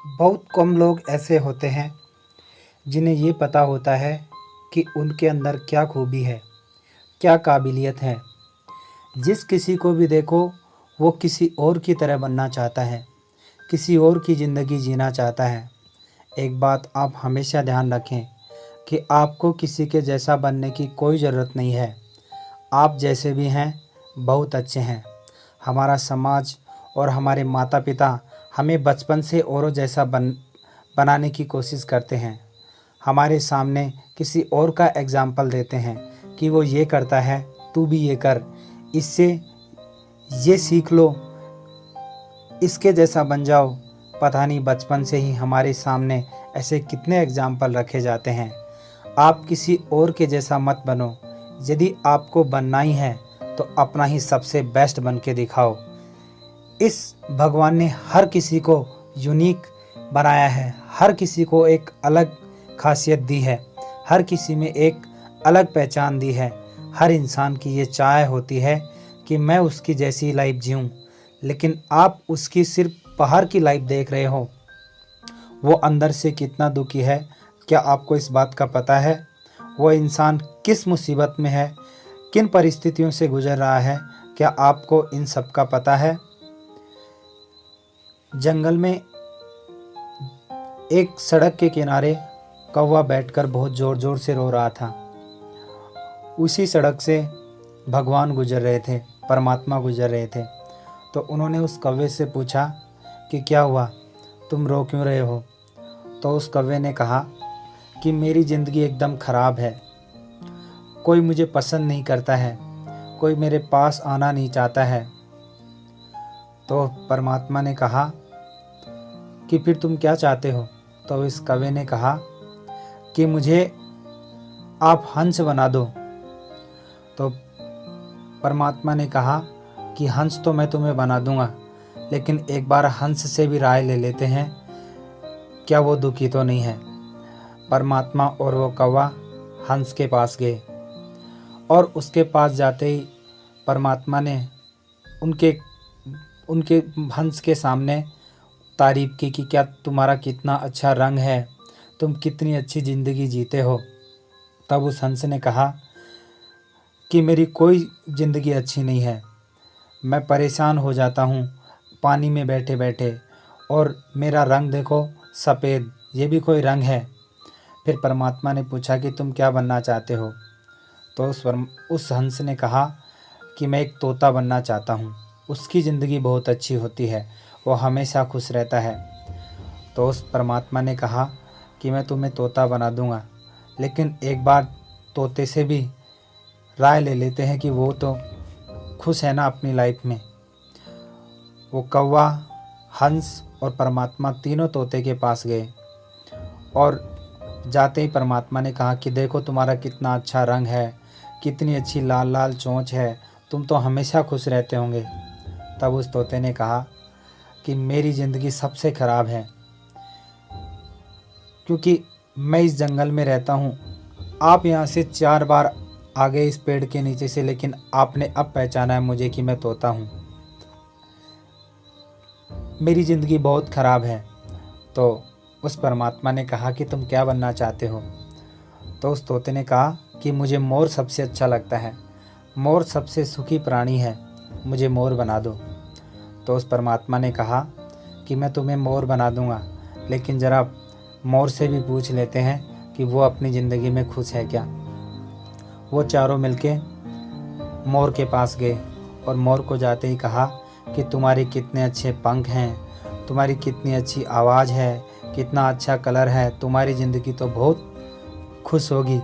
बहुत कम लोग ऐसे होते हैं जिन्हें ये पता होता है कि उनके अंदर क्या खूबी है, क्या काबिलियत है। जिस किसी को भी देखो वो किसी और की तरह बनना चाहता है, किसी और की ज़िंदगी जीना चाहता है। एक बात आप हमेशा ध्यान रखें कि आपको किसी के जैसा बनने की कोई ज़रूरत नहीं है। आप जैसे भी हैं बहुत अच्छे हैं। हमारा समाज और हमारे माता पिता हमें बचपन से औरों जैसा बनाने की कोशिश करते हैं। हमारे सामने किसी और का एग्ज़ाम्पल देते हैं कि वो ये करता है, तू भी ये कर, इससे ये सीख लो, इसके जैसा बन जाओ। पता नहीं बचपन से ही हमारे सामने ऐसे कितने एग्ज़ाम्पल रखे जाते हैं। आप किसी और के जैसा मत बनो। यदि आपको बनना ही है तो अपना ही सबसे बेस्ट बन के दिखाओ। इस भगवान ने हर किसी को यूनिक बनाया है, हर किसी को एक अलग खासियत दी है, हर किसी में एक अलग पहचान दी है। हर इंसान की ये चाह होती है कि मैं उसकी जैसी लाइफ जीऊँ, लेकिन आप उसकी सिर्फ बाहर की लाइफ देख रहे हो, वो अंदर से कितना दुखी है। क्या आपको इस बात का पता है? वो इंसान किस मुसीबत में है, किन परिस्थितियों से गुजर रहा है, क्या आपको इन सब का पता है? जंगल में एक सड़क के किनारे कौवा बैठकर बहुत ज़ोर ज़ोर से रो रहा था। उसी सड़क से भगवान गुजर रहे थे, परमात्मा गुजर रहे थे। तो उन्होंने उस कौवे से पूछा कि क्या हुआ, तुम रो क्यों रहे हो? तो उस कौवे ने कहा कि मेरी ज़िंदगी एकदम ख़राब है, कोई मुझे पसंद नहीं करता है, कोई मेरे पास आना नहीं चाहता है। तो परमात्मा ने कहा कि फिर तुम क्या चाहते हो? तो इस कौवे ने कहा कि मुझे आप हंस बना दो। तो परमात्मा ने कहा कि हंस तो मैं तुम्हें बना दूंगा, लेकिन एक बार हंस से भी राय ले लेते हैं, क्या वो दुखी तो नहीं है? परमात्मा और वो कौवा हंस के पास गए और उसके पास जाते ही परमात्मा ने उनके उनके हंस के सामने तारीफ़ की कि क्या तुम्हारा कितना अच्छा रंग है, तुम कितनी अच्छी ज़िंदगी जीते हो। तब उस हंस ने कहा कि मेरी कोई ज़िंदगी अच्छी नहीं है, मैं परेशान हो जाता हूँ पानी में बैठे बैठे, और मेरा रंग देखो सफ़ेद, ये भी कोई रंग है। फिर परमात्मा ने पूछा कि तुम क्या बनना चाहते हो? तो उस हंस ने कहा कि मैं एक तोता बनना चाहता हूँ, उसकी ज़िंदगी बहुत अच्छी होती है, वो हमेशा खुश रहता है। तो उस परमात्मा ने कहा कि मैं तुम्हें तोता बना दूँगा, लेकिन एक बार तोते से भी राय ले लेते हैं कि वो तो खुश है ना अपनी लाइफ में। वो कौवा, हंस और परमात्मा तीनों तोते के पास गए और जाते ही परमात्मा ने कहा कि देखो तुम्हारा कितना अच्छा रंग है, कितनी अच्छी लाल लाल चोंच है, तुम तो हमेशा खुश रहते होंगे। तब उस तोते ने कहा कि मेरी ज़िंदगी सबसे ख़राब है, क्योंकि मैं इस जंगल में रहता हूँ। आप यहाँ से 4 बार आ गए इस पेड़ के नीचे से, लेकिन आपने अब पहचाना है मुझे कि मैं तोता हूँ। मेरी ज़िंदगी बहुत ख़राब है। तो उस परमात्मा ने कहा कि तुम क्या बनना चाहते हो? तो उस तोते ने कहा कि मुझे मोर सबसे अच्छा लगता है, मोर सबसे सुखी प्राणी है, मुझे मोर बना दो। तो उस परमात्मा ने कहा कि मैं तुम्हें मोर बना दूंगा, लेकिन ज़रा मोर से भी पूछ लेते हैं कि वो अपनी ज़िंदगी में खुश है क्या। वो चारों मिलके मोर के पास गए और मोर को जाते ही कहा कि तुम्हारे कितने अच्छे पंख हैं, तुम्हारी कितनी अच्छी आवाज़ है, कितना अच्छा कलर है, तुम्हारी ज़िंदगी तो बहुत खुश होगी,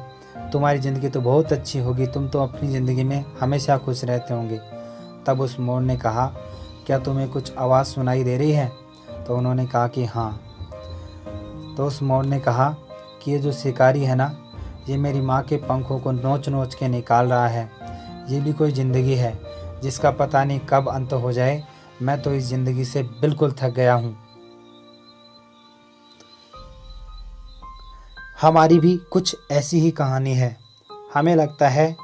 तुम्हारी ज़िंदगी तो बहुत अच्छी होगी, तुम तो अपनी ज़िंदगी में हमेशा खुश रहते होंगे। तब उस मोर ने कहा क्या तुम्हें कुछ आवाज़ सुनाई दे रही है? तो उन्होंने कहा कि हाँ। तो उस मोर ने कहा कि ये जो शिकारी है ना, ये मेरी माँ के पंखों को नोच नोच के निकाल रहा है, ये भी कोई ज़िंदगी है जिसका पता नहीं कब अंत हो जाए। मैं तो इस ज़िंदगी से बिल्कुल थक गया हूँ। हमारी भी कुछ ऐसी ही कहानी है। हमें लगता है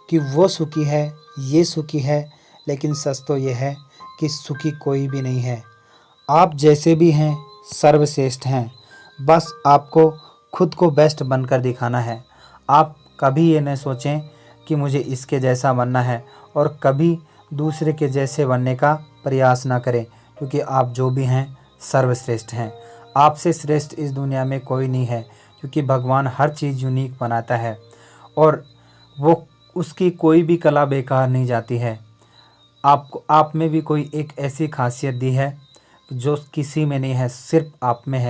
कि वो सुखी है, ये सुखी है, लेकिन सच तो ये है कि सुखी कोई भी नहीं है। आप जैसे भी हैं सर्वश्रेष्ठ हैं। बस आपको खुद को बेस्ट बनकर दिखाना है। आप कभी ये न सोचें कि मुझे इसके जैसा बनना है, और कभी दूसरे के जैसे बनने का प्रयास ना करें, क्योंकि आप जो भी हैं सर्वश्रेष्ठ हैं। आपसे श्रेष्ठ इस दुनिया में कोई नहीं है, क्योंकि भगवान हर चीज़ यूनिक बनाता है और वो उसकी कोई भी कला बेकार नहीं जाती है। आपको आप में भी कोई एक ऐसी खासियत दी है जो किसी में नहीं है, सिर्फ आप में है।